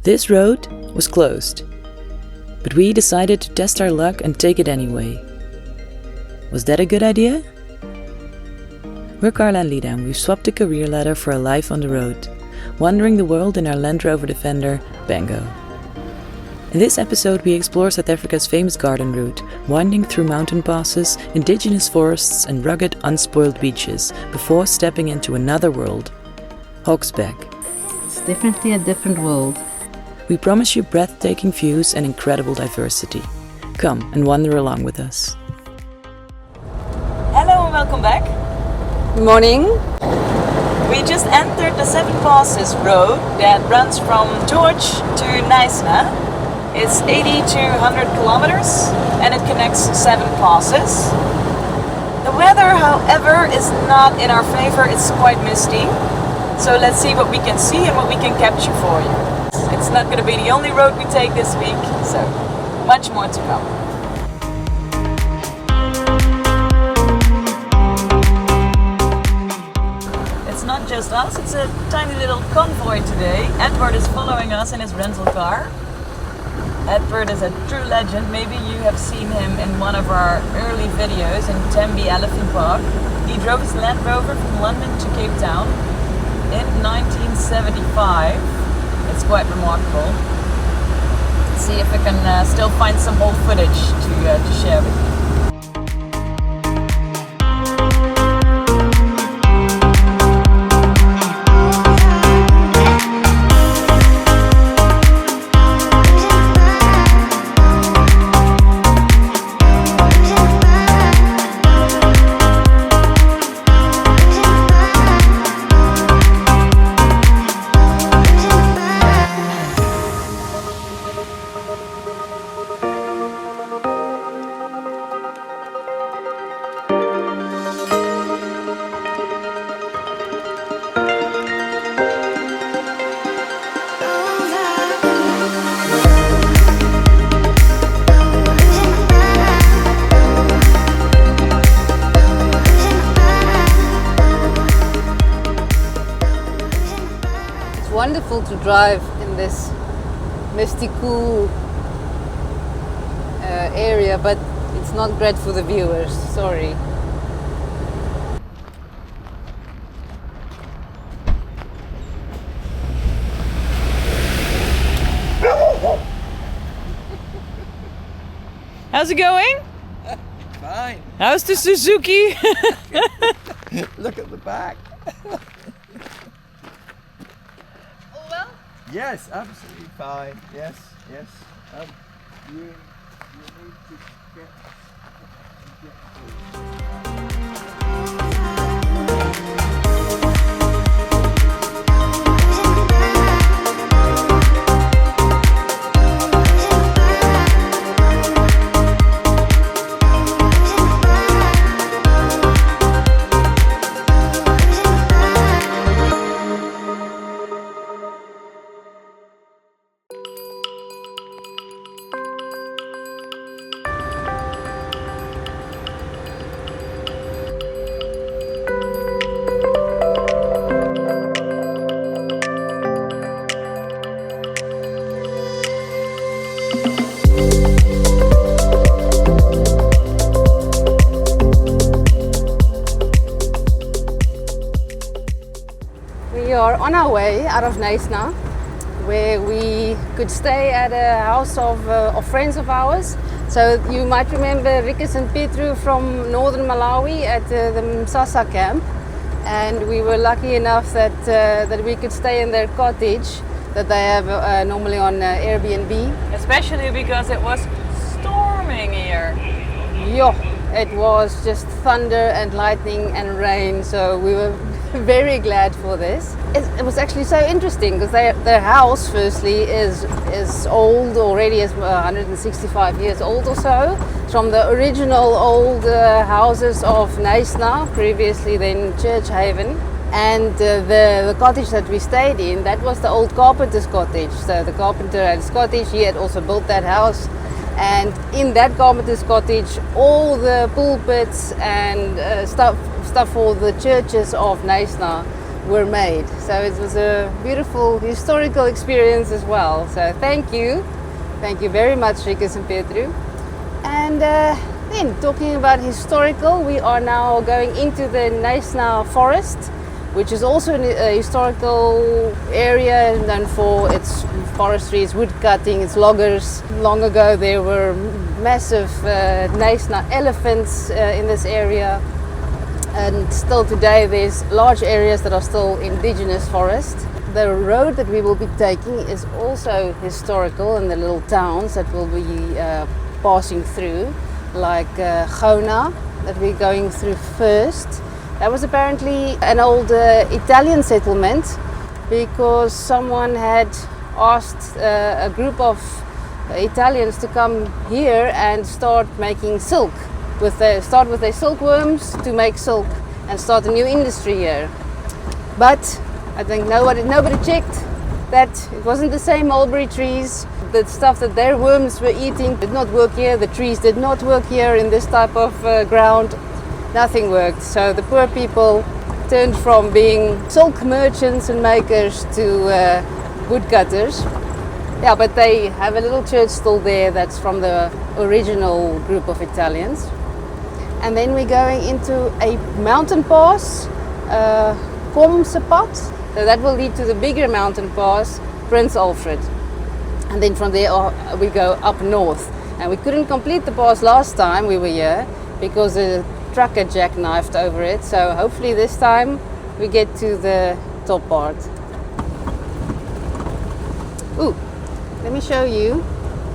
This road was closed, but we decided to test our luck and take it anyway. Was that a good idea? We're Carla and Lida and we've swapped a career ladder for a life on the road, wandering the world in our Land Rover Defender, PANGO. In this episode we explore South Africa's famous garden route, winding through mountain passes, indigenous forests and rugged, unspoiled beaches, before stepping into another world, Hogsback. It's definitely a different world. We promise you breathtaking views and incredible diversity. Come and wander along with us. Hello and welcome back. Good morning. We just entered the 7 Passes road that runs from George to Knysna. It's 80 to 100 kilometers and it connects 7 passes. The weather, however, is not in our favor. It's quite misty. So let's see what we can see and what we can capture for you. It's not going to be the only road we take this week, so much more to come. It's not just us, it's a tiny little convoy today. Edward is following us in his rental car. Edward is a true legend. Maybe you have seen him in one of our early videos in Tembe Elephant Park. He drove his Land Rover from London to Cape Town in 1975. It's quite remarkable. Let's see if we can still find some old footage to share with you. Wonderful to drive in this misty, cool area, but it's not great for the viewers. Sorry. How's it going? Fine. How's the Suzuki? Look at the back. Yes, absolutely fine. Yes, yes. You need to get We are on our way out of Knysna, where we could stay at a house of friends of ours. So you might remember Rikus and Petru from northern Malawi at the Msasa camp, and we were lucky enough that we could stay in their cottage that they have normally on Airbnb. Especially because it was storming here. Yeah, it was just thunder and lightning and rain, so we were very glad for this. It was actually so interesting because their house, firstly, is old already, is 165 years old or so. It's from the original old houses of Knysna, previously then Church Haven. And the cottage that we stayed in, that was the old carpenter's cottage. So the carpenter had his cottage, he had also built that house. And in that carpenter's cottage, all the pulpits and stuff for the churches of Knysna were made. So it was a beautiful historical experience as well. So thank you very much, Rikus and Petru. And then talking about historical, we are now going into the Naisna forest, which is also a historical area known for its forestry, its wood cutting, its loggers. Long ago there were massive Naisna elephants in this area, and still today there's large areas that are still indigenous forest. The road that we will be taking is also historical, and the little towns that we'll be passing through, like Gona, that we're going through first. That was apparently an old Italian settlement, because someone had asked a group of Italians to come here and start making silk. Start with their silkworms to make silk and start a new industry here. But I think nobody checked that it wasn't the same mulberry trees. The stuff that their worms were eating did not work here. The trees did not work here in this type of ground. Nothing worked. So the poor people turned from being silk merchants and makers to woodcutters. Yeah, but they have a little church still there that's from the original group of Italians. And then we're going into a mountain pass, Kom-se-pad. So that will lead to the bigger mountain pass, Prince Alfred. And then from there we go up north. And we couldn't complete the pass last time we were here because the trucker jackknifed over it. So hopefully this time we get to the top part. Ooh, let me show you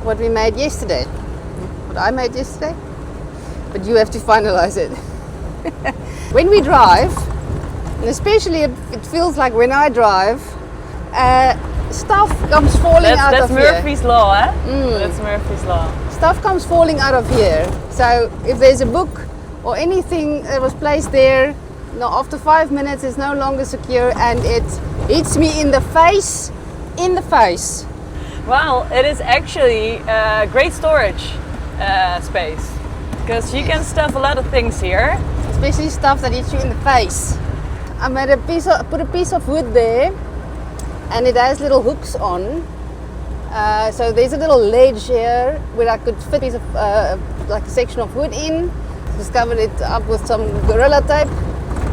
what we made yesterday. What I made yesterday. But you have to finalize it. When we drive, and especially it feels like when I drive, stuff comes falling out of here. That's Murphy's Law, eh? That's Murphy's Law. Stuff comes falling out of here. So if there's a book or anything that was placed there, after 5 minutes it's no longer secure and it hits me in the face. Well, it is actually great storage space, because you can stuff a lot of things here. Especially stuff that hits you in the face. I made put a piece of wood there, and it has little hooks on. So there's a little ledge here where I could fit a piece of like a section of wood in. Just covered it up with some Gorilla Tape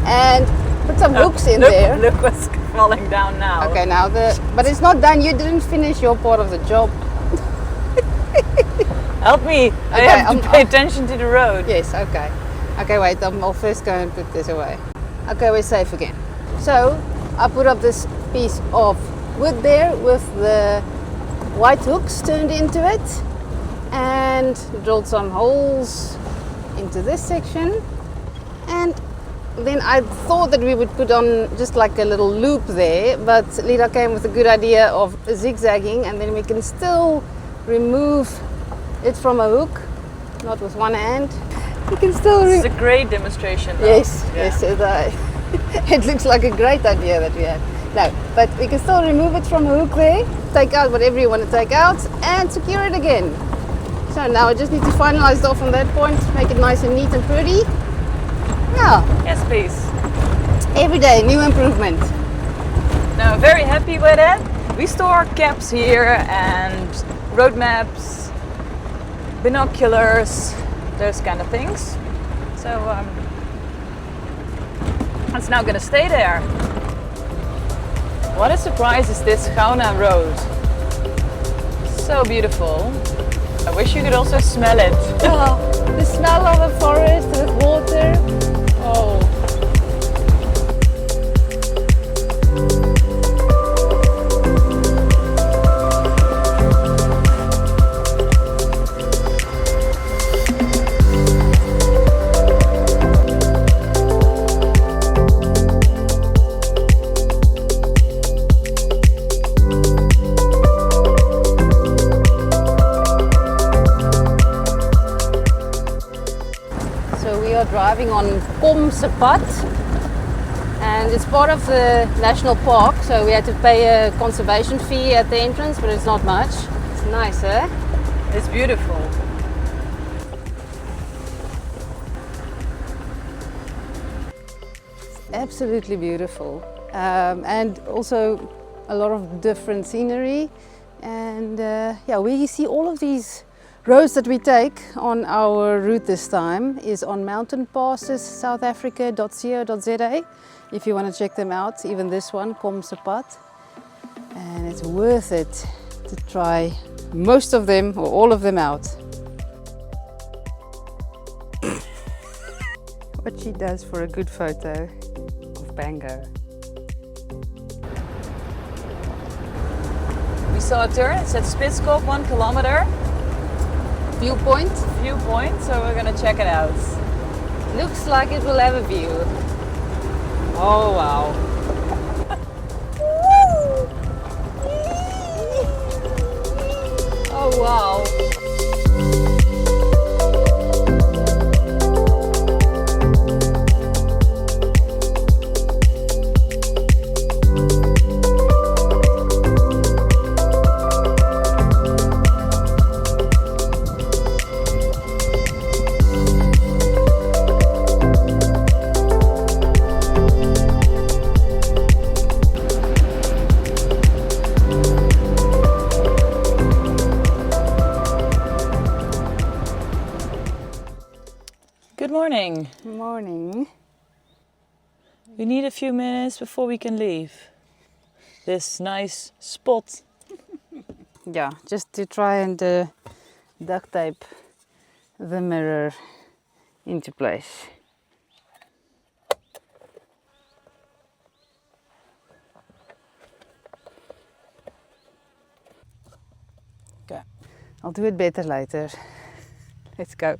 and put some hooks in there. Look what's falling down now. Okay, but it's not done. You didn't finish your part of the job. Help me. Okay, I have to pay attention to the road. Yes, okay. Okay, wait, I'll first go and put this away. Okay, we're safe again. So, I put up this piece of wood there with the white hooks turned into it, and drilled some holes into this section. And then I thought that we would put on just like a little loop there, but Lida came with a good idea of zigzagging, and then we can still remove it from a hook, not with one hand. You can still. It's a great demonstration, though. Yes, yes, it looks like a great idea that we have. No, but we can still remove it from a hook there, take out whatever you want to take out, and secure it again. So now I just need to finalize it off from that point, make it nice and neat and pretty. Yeah. Yes, please. Every day, new improvement. No, very happy with it. We store caps here and road maps, binoculars, those kind of things. So it's now gonna stay there. What a surprise is this Gona road. So beautiful. I wish you could also smell it. Oh, the smell of a forest with water. Oh. Driving on Kom-se-pad, and it's part of the national park, so we had to pay a conservation fee at the entrance, but it's not much. It's nice, eh? It's beautiful. It's absolutely beautiful. and also a lot of different scenery. And yeah, we see all of these roads that we take on our route this time is on Mountain Passes, southafrica.co.za, if you want to check them out, even this one, Kom-se-pad. And it's worth it to try most of them or all of them out. What she does for a good photo of PANGO. We saw a turn, it's at Spitskoppe, 1 kilometer. Viewpoint. So we're gonna check it out. Looks like it will have a view. Oh wow. Oh wow. Good morning. Morning. We need a few minutes before we can leave this nice spot. Yeah, just to try and duct tape the mirror into place. Okay, I'll do it better later. Let's go.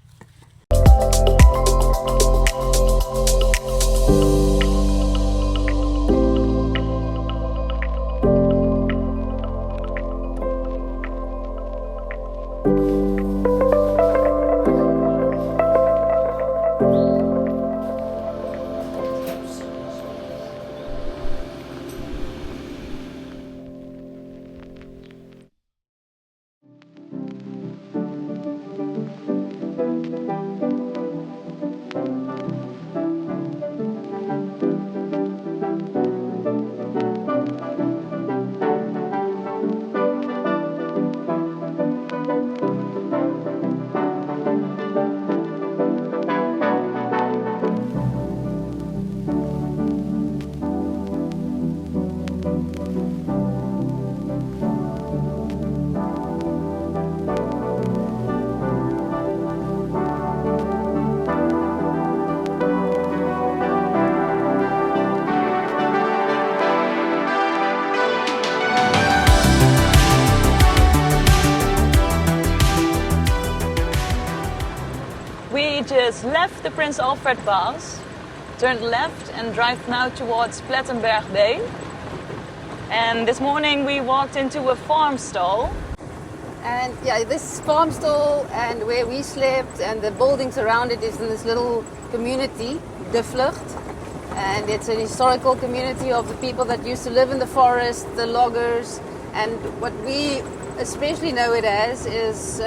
We just left the Prince Alfred Pass, turned left and drive now towards Plettenberg Bay. And this morning we walked into a farm stall. And yeah, this farm stall and where we slept and the buildings around it is in this little community, De Vlucht. And it's an historical community of the people that used to live in the forest, the loggers. And what we especially know it as is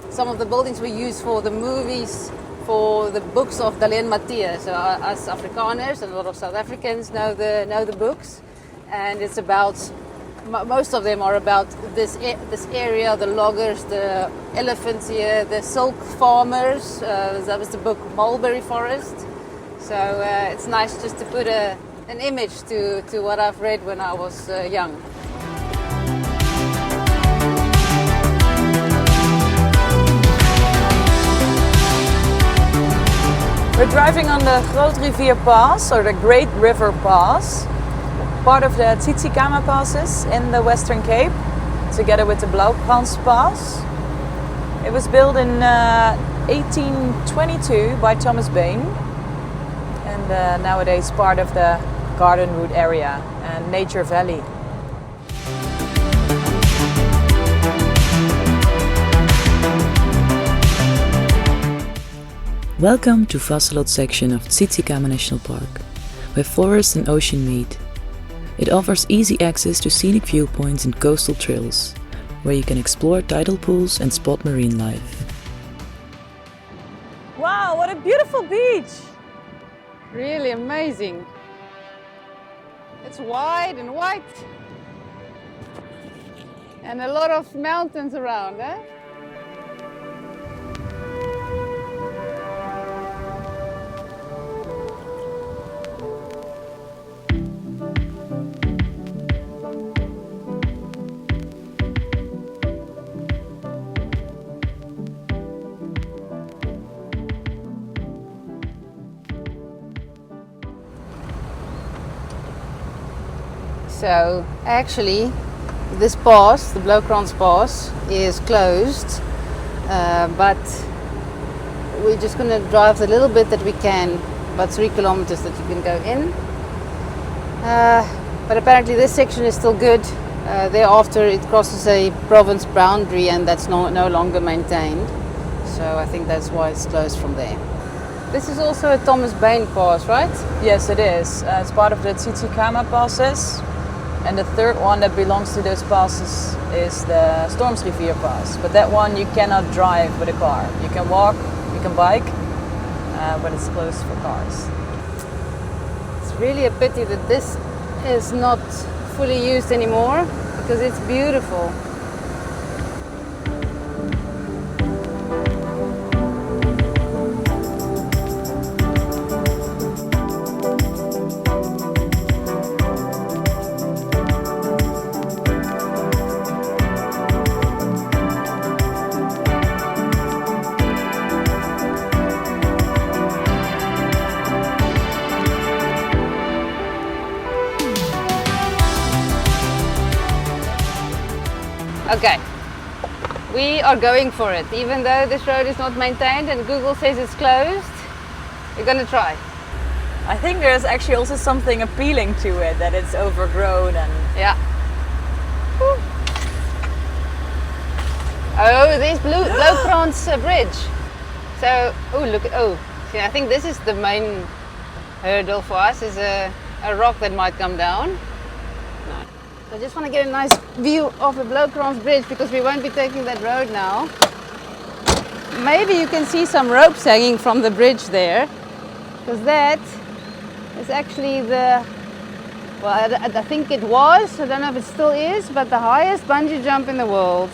some of the buildings we use for the movies, for the books of Dalen Matthee. So us Afrikaners and a lot of South Africans know the books. And it's about, most of them are about this area, the loggers, the elephants here, the silk farmers. That was the book Mulberry Forest. So it's nice just to put an image to what I've read when I was young. We're driving on the Groot Rivier Pass, or the Great River Pass, part of the Tsitsikamma Passes in the Western Cape, together with the Bloukrans Pass. It was built in 1822 by Thomas Bain, and nowadays part of the Garden Route area and Nature Valley. Welcome to Vassalot section of Tsitsikamma National Park, where forest and ocean meet. It offers easy access to scenic viewpoints and coastal trails, where you can explore tidal pools and spot marine life. Wow, what a beautiful beach! Really amazing. It's wide and white. And a lot of mountains around, eh? So actually this pass, the Bloukrans Pass, is closed, but we're just going to drive the little bit that we can, about 3 kilometers that you can go in. But apparently this section is still good. Thereafter it crosses a province boundary and that's no longer maintained. So I think that's why it's closed from there. This is also a Thomas Bain Pass, right? Yes, it is. It's part of the Tsitsikamma Passes. And the third one that belongs to those passes is the Stormsrivier Pass. But that one you cannot drive with a car. You can walk, you can bike, but it's closed for cars. It's really a pity that this is not fully used anymore because it's beautiful. Okay, we are going for it. Even though this road is not maintained and Google says it's closed, we're gonna try. I think there's actually also something appealing to it, that it's overgrown and... Yeah. Whew. Oh, there's Bloukrans Bridge. So, oh look, see, I think this is the main hurdle for us, is a rock that might come down. I just want to get a nice view of the Bloukrans Bridge because we won't be taking that road now. Maybe you can see some ropes hanging from the bridge there, because that is actually the, well, I think it was, I don't know if it still is, but the highest bungee jump in the world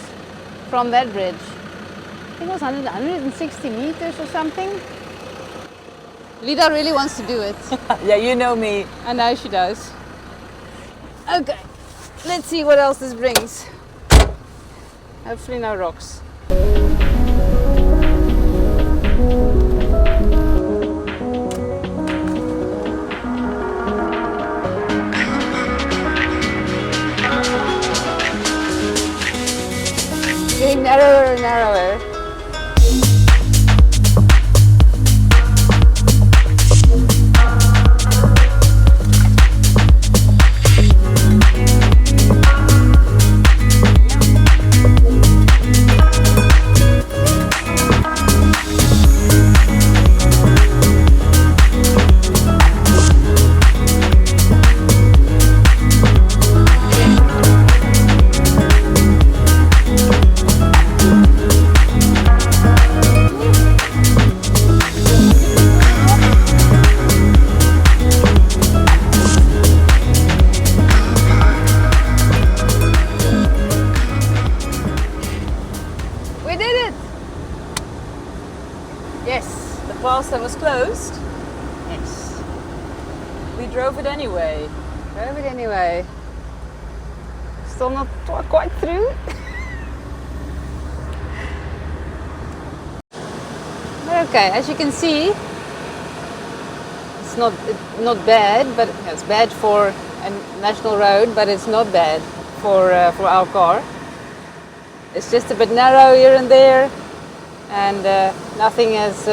from that bridge. I think it was 160 meters or something. Lida really wants to do it. Yeah, you know me. I know she does. Okay. Let's see what else this brings. Hopefully no rocks. Getting narrower and narrower. That was closed? Yes. We drove it anyway. Drove it anyway. Still not quite through. But okay, as you can see, it's not bad, but it's bad for a national road, but it's not bad for our car. It's just a bit narrow here and there. And nothing is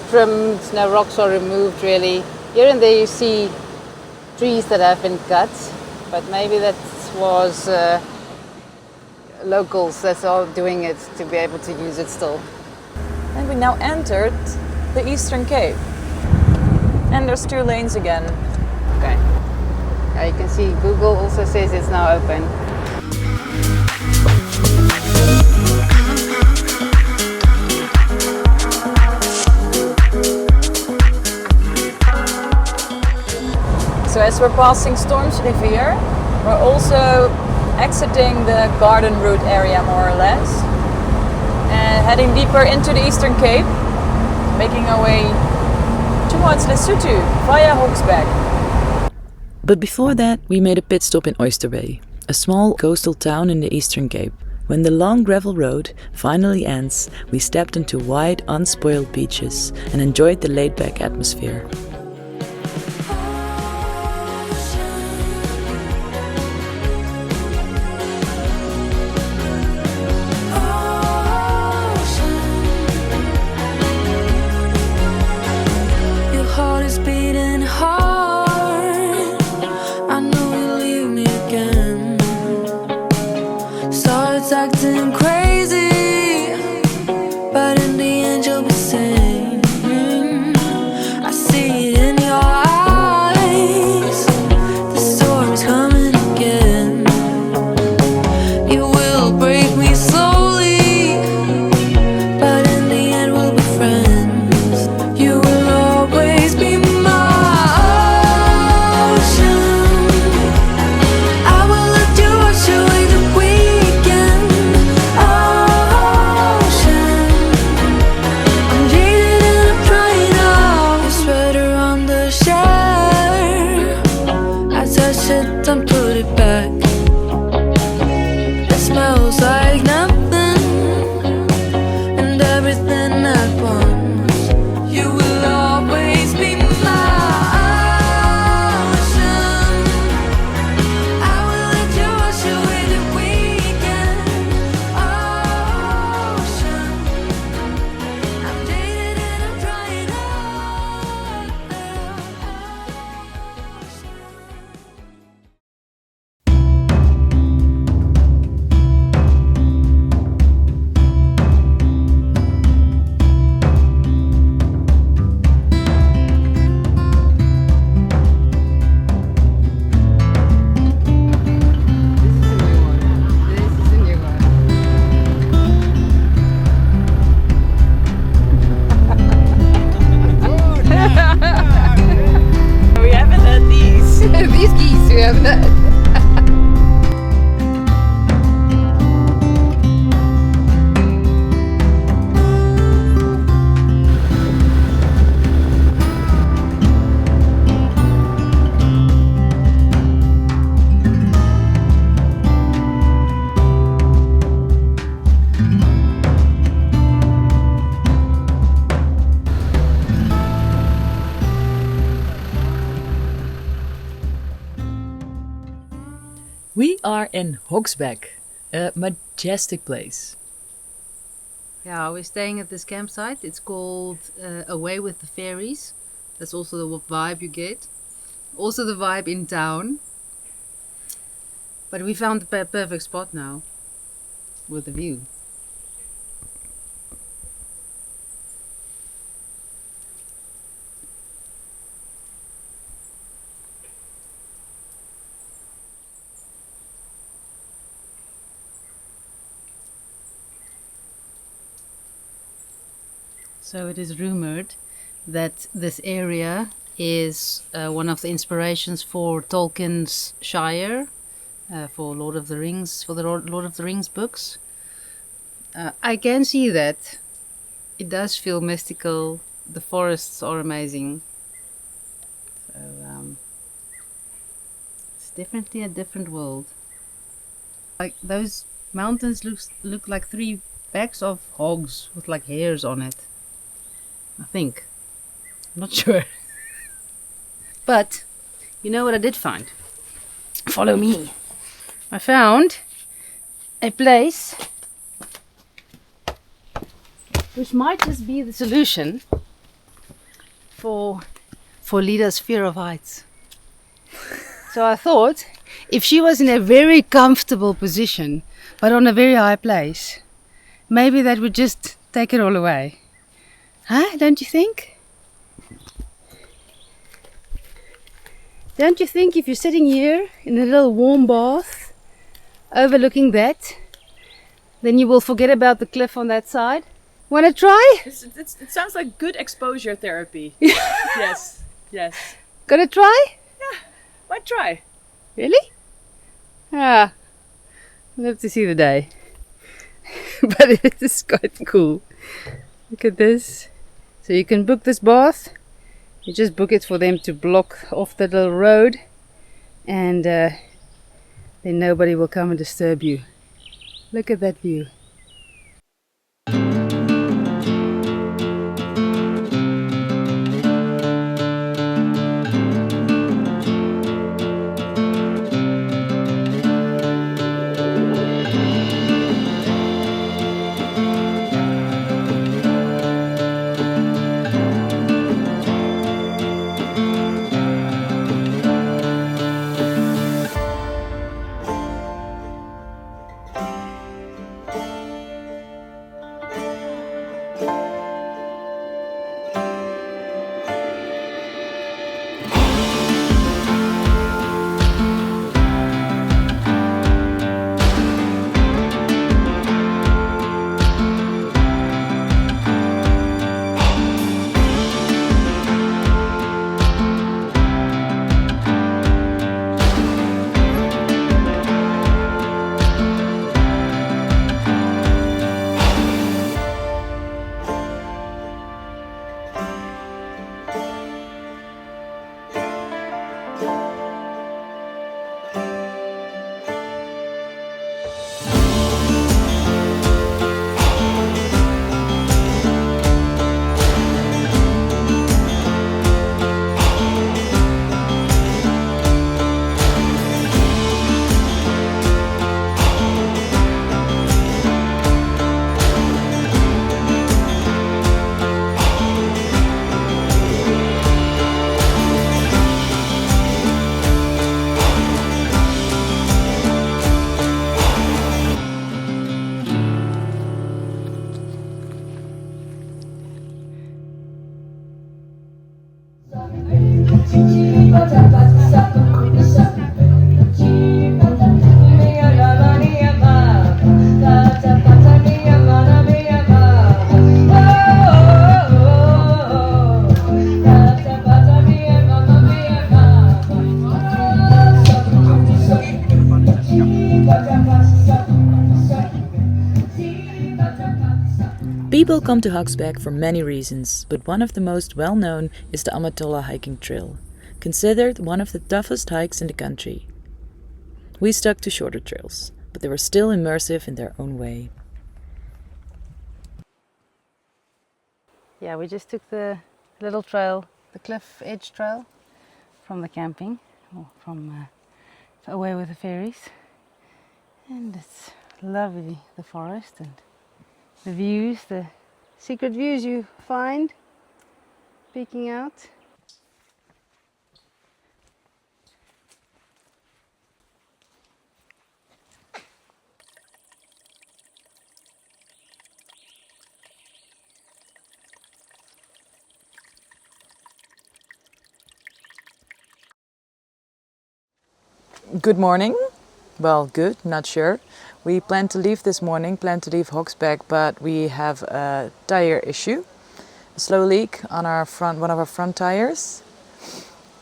trimmed, no rocks are removed really. Here and there you see trees that have been cut, but maybe that was locals that are doing it to be able to use it still. And we now entered the Eastern Cape. And there's 2 lanes again. Okay. You can see Google also says it's now open. So as as we're passing Storms Rivier, we're also exiting the garden route area more or less and heading deeper into the Eastern Cape, making our way towards Lesotho via Hogsback. But before that, we made a pit stop in Oyster Bay, a small coastal town in the Eastern Cape. When the long gravel road finally ends, we stepped into wide, unspoiled beaches and enjoyed the laid-back atmosphere. We are in Hogsback, a majestic place. Yeah, we're staying at this campsite. It's called Away with the Fairies. That's also the vibe you get. Also the vibe in town. But we found the perfect spot now with the view. So it is rumored that this area is one of the inspirations for Tolkien's Shire, for Lord of the Rings, for the Lord of the Rings books. I can see that. It does feel mystical. The forests are amazing. So it's definitely a different world. Like those mountains look like 3 backs of hogs with like hairs on it. I think. I'm not sure. But you know what I did find? Follow me. I found a place which might just be the solution for Lida's fear of heights. So I thought, if she was in a very comfortable position, but on a very high place, maybe that would just take it all away. Huh? Don't you think? Don't you think if you're sitting here in a little warm bath, overlooking that, then you will forget about the cliff on that side? Want to try? It sounds like good exposure therapy. Yes. Gonna try? Might try. Really? Ah, I'll have to see the day. But it is quite cool. Look at this. So you can book this bath. You just book it for them to block off the little road, and then nobody will come and disturb you. Look at that view. People come to Hogsback for many reasons, but one of the most well-known is the Amatolla hiking trail, considered one of the toughest hikes in the country. We stuck to shorter trails, but they were still immersive in their own way. Yeah, we just took the little trail, the cliff edge trail, from the camping, or from away with the ferries. And it's lovely, the forest and the views, the secret views you find peeking out. Good morning. Well, good, not sure. We planned to leave this morning, planned to leave Hogsback, but we have a tire issue. A slow leak on our front, one of our front tires.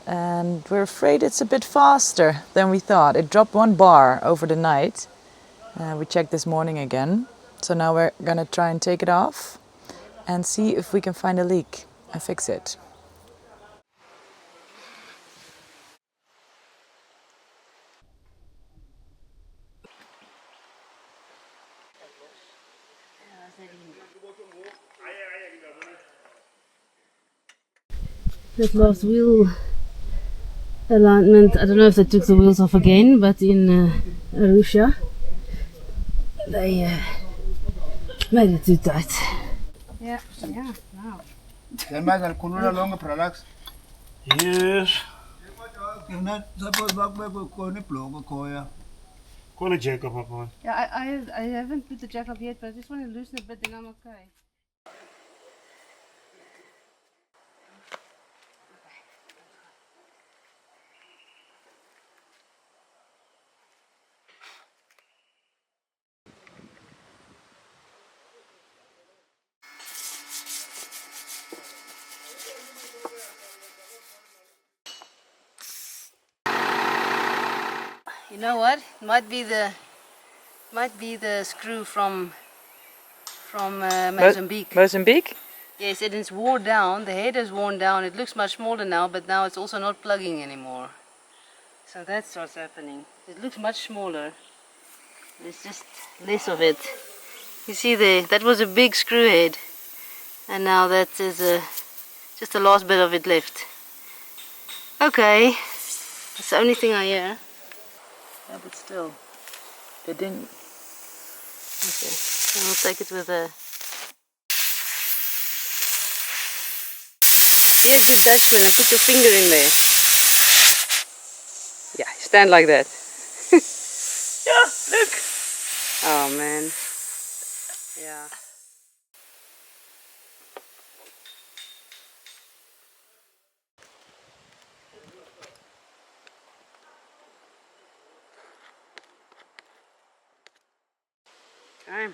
And we're afraid it's a bit faster than we thought. It dropped 1 bar over the night. We checked this morning again. So now we're gonna try and take it off and see if we can find a leak and fix it. That last wheel alignment, I don't know if they took the wheels off again, but in Arusha they made it too tight. Yeah, wow. Then my kulula longer products. Yes. If not, suppose back by kone plogo koya. Call a Jacob up on. Yeah, I haven't put the jack up yet, but I just want to loosen a bit, then I'm okay. You know what? It might be the screw from Mozambique. Mozambique? Yes, it is worn down. The head is worn down. It looks much smaller now, but now it's also not plugging anymore. So that's what's happening. It looks much smaller. There's just less of it. You see there, that was a big screw head, and now that is just the last bit of it left. Okay, that's the only thing I hear. Yeah, but still, They didn't. okay. And we'll take it with a. Use the dustbin and put your finger in there. Yeah, stand like that. Yeah, look! Oh man. Yeah. Okay.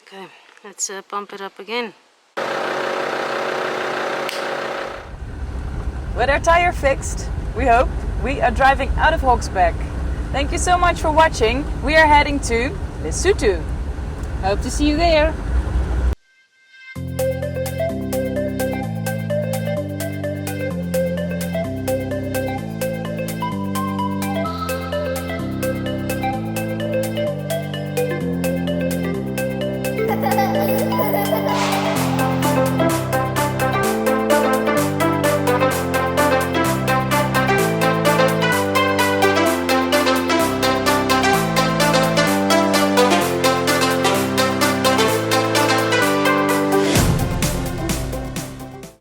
Okay, let's pump it up again. With our tire fixed, we hope, we are driving out of Hogsback. Thank you so much for watching. We are heading to Lesotho. Hope to see you there.